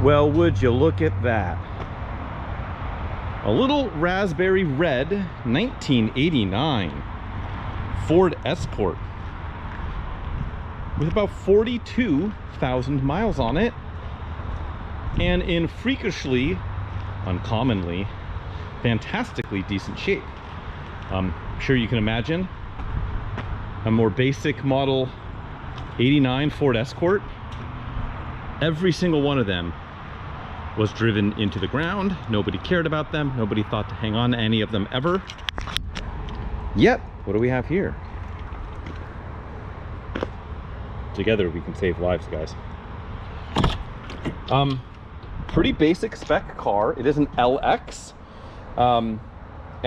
Well, would you look at that? A little raspberry red 1989 Ford Escort with about 42,000 miles on it, and in freakishly, uncommonly, fantastically decent shape. I'm sure you can imagine a more basic model 89 Ford Escort. Every single one of them was driven into the ground. Nobody cared about them. Nobody thought to hang on to any of them ever. Yet, what do we have here? Together we can save lives, guys. Pretty basic spec car. It is an LX, and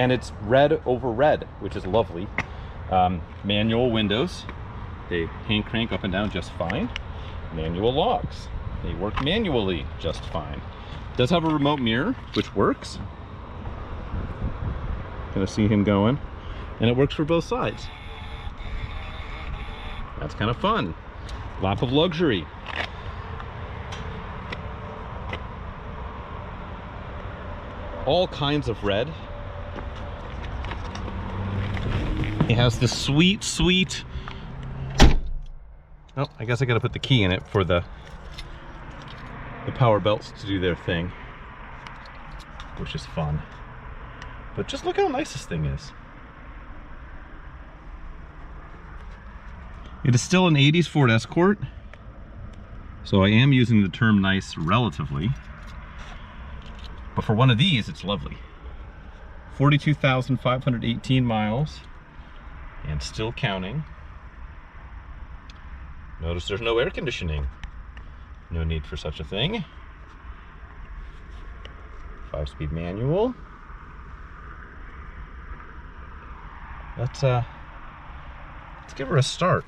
it's red over red, which is lovely. Manual windows. They hand crank up and down just fine. Manual locks. They work manually just fine. It does have a remote mirror, which works. Gonna see him going. And it works for both sides. That's kind of fun. Lap of luxury. All kinds of red. It has this sweet, sweet... Oh, I guess I gotta put the key in it for the power belts to do their thing, which is fun. But just look how nice this thing is. It is still an 80s Ford Escort, so I am using the term nice relatively. But for one of these, it's lovely. 42,518 miles, and still counting. Notice there's no air conditioning. No need for such a thing. 5-speed manual. Let's give her a start.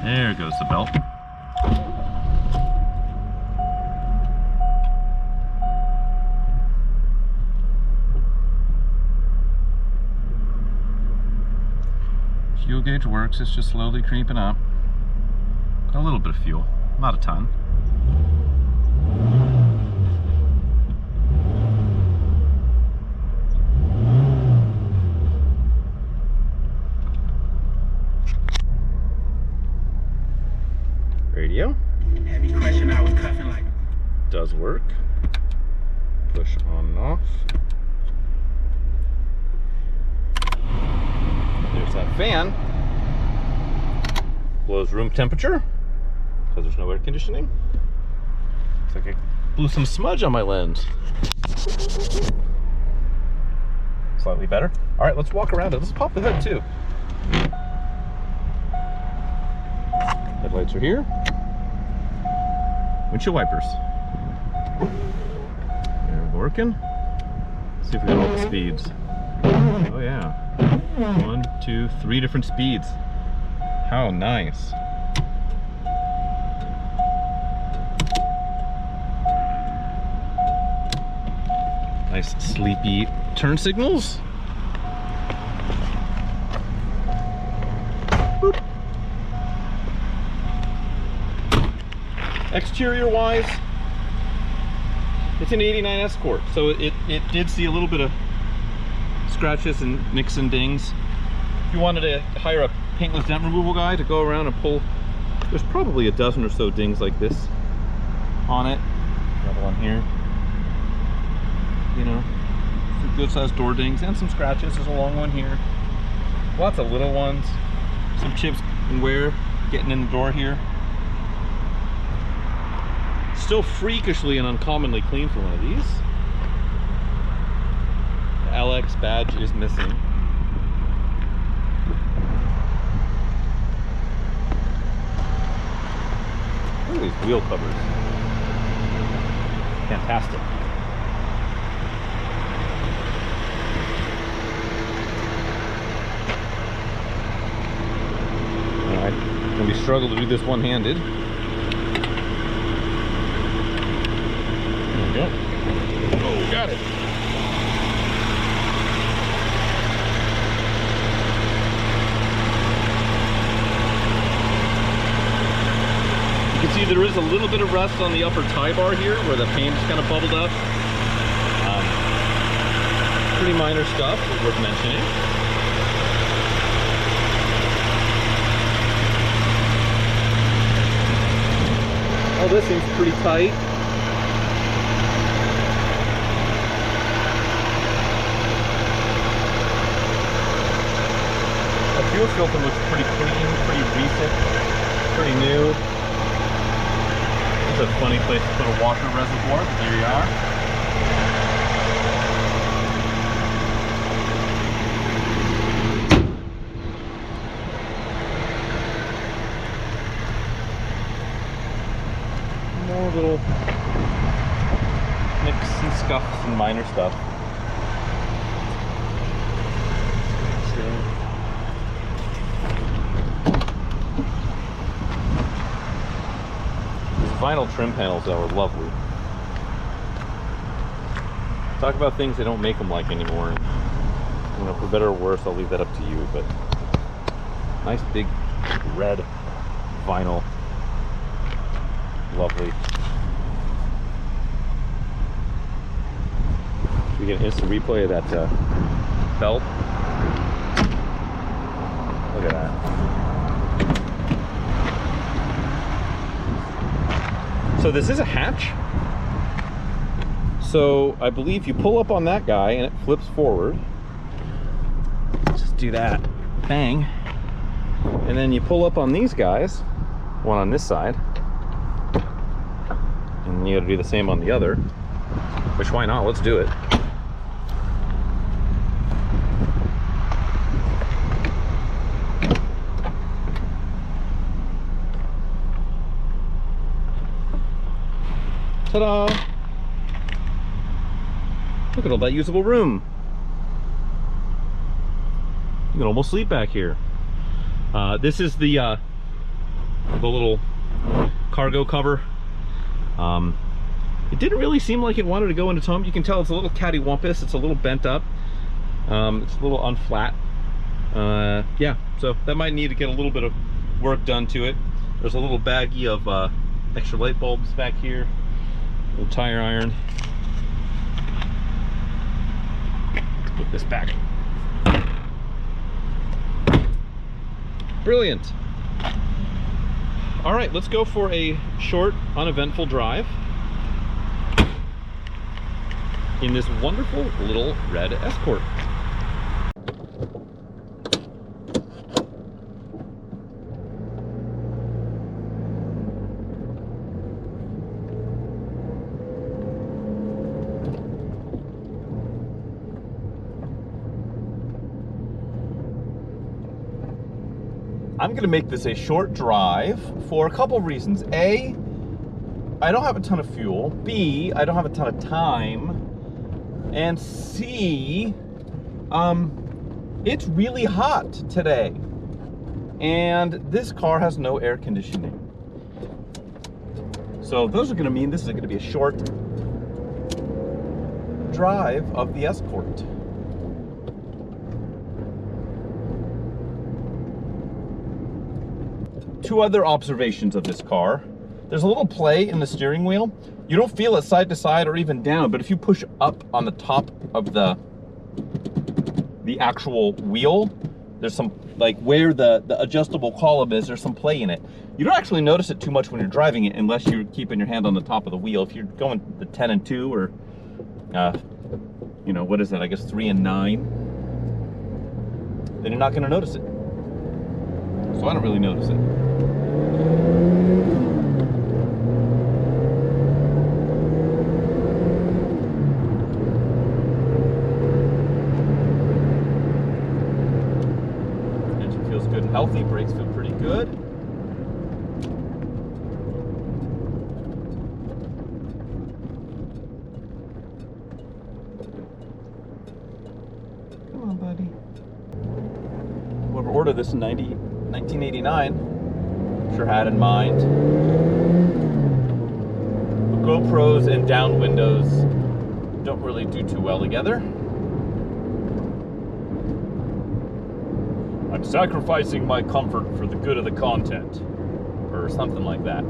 There goes the belt. Fuel gauge works, it's just slowly creeping up. A little bit of fuel, not a ton. Radio. Heavy question, I was cuffing like. Does work. Push on and off. There's that fan. Blows room temperature because there's no air conditioning. Looks like I blew some smudge on my lens. Slightly better. All right, let's walk around it. Let's pop the hood too. Headlights are here. Windshield wipers. They're working. Let's see if we got all the speeds. Oh yeah. 1, 2, 3 different speeds. How nice. Nice sleepy turn signals. Boop. Exterior wise, it's an 89 Escort, so it did see a little bit of scratches and nicks and dings. If you wanted to hire a paintless dent removal guy to go around and pull, there's probably a dozen or so dings like this on it. Another one here. You know, some good sized door dings and some scratches. There's a long one here. Lots of little ones. Some chips and wear getting in the door here. Still freakishly and uncommonly clean for one of these. The LX badge is missing. Look at these wheel covers. Fantastic. Alright, gonna be struggle to do this one-handed. There we go. Oh, got it. see there is a little bit of rust on the upper tie bar here where the paint is kind of bubbled up. Pretty minor stuff, but worth mentioning. Oh, this seems pretty tight. The fuel filter looks pretty clean, pretty recent, pretty new. It's a funny place to put a washer reservoir, but there you are. More little nicks and scuffs and minor stuff. These vinyl trim panels though are lovely. Talk about things they don't make them like anymore. You know, for better or worse, I'll leave that up to you. But nice big red vinyl. Lovely. We get an instant replay of that belt. Look at that. So this is a hatch. So I believe you pull up on that guy and it flips forward. Just do that. Bang. And then you pull up on these guys, one on this side. And you gotta do the same on the other. Which, why not? Let's do it. Ta-da! Look at all that usable room. You can almost sleep back here. This is the little cargo cover. It didn't really seem like it wanted to go into tone. You can tell it's a little cattywampus. It's a little bent up. It's a little unflat. Yeah, so that might need to get a little bit of work done to it. There's a little baggie of extra light bulbs back here. A little tire iron. Let's put this back. Brilliant. All right, let's go for a short, uneventful drive in this wonderful little red Escort. I'm gonna make this a short drive for a couple reasons. A, I don't have a ton of fuel. B, I don't have a ton of time. And C, it's really hot today. And this car has no air conditioning. So those are gonna mean this is gonna be a short drive of the Escort. Two other observations of this car. There's a little play in the steering wheel. You don't feel it side to side or even down, but if you push up on the top of the actual wheel, there's some, like where the adjustable column is, there's some play in it. You don't actually notice it too much when you're driving it unless you're keeping your hand on the top of the wheel. If you're going the 10 and 2 or, you know, what is that? I guess 3 and 9, then you're not gonna notice it. So I don't really notice it. Engine feels good and healthy, brakes feel pretty good. Come on, buddy. Whoever ordered this in 1989 sure had in mind. The GoPros and down windows don't really do too well together. I'm sacrificing my comfort for the good of the content, or something like that.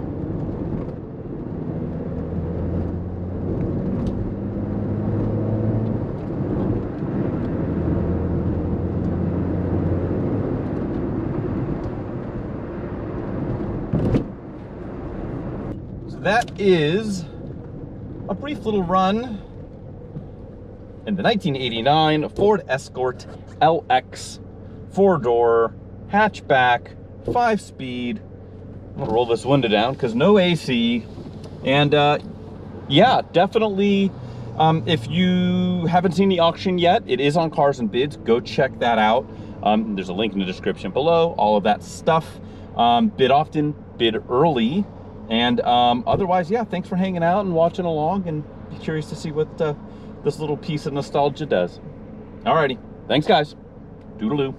that is a brief little run in the 1989 Ford Escort LX 4-door hatchback 5-speed. I'm gonna roll this window down because no AC. And yeah, definitely, if you haven't seen the auction yet, it is on Cars and Bids. Go check that out. There's a link in the description below, all of that stuff. Bid often, bid early. And otherwise, yeah, thanks for hanging out and watching along, and be curious to see what this little piece of nostalgia does. Alrighty, thanks guys. Toodaloo.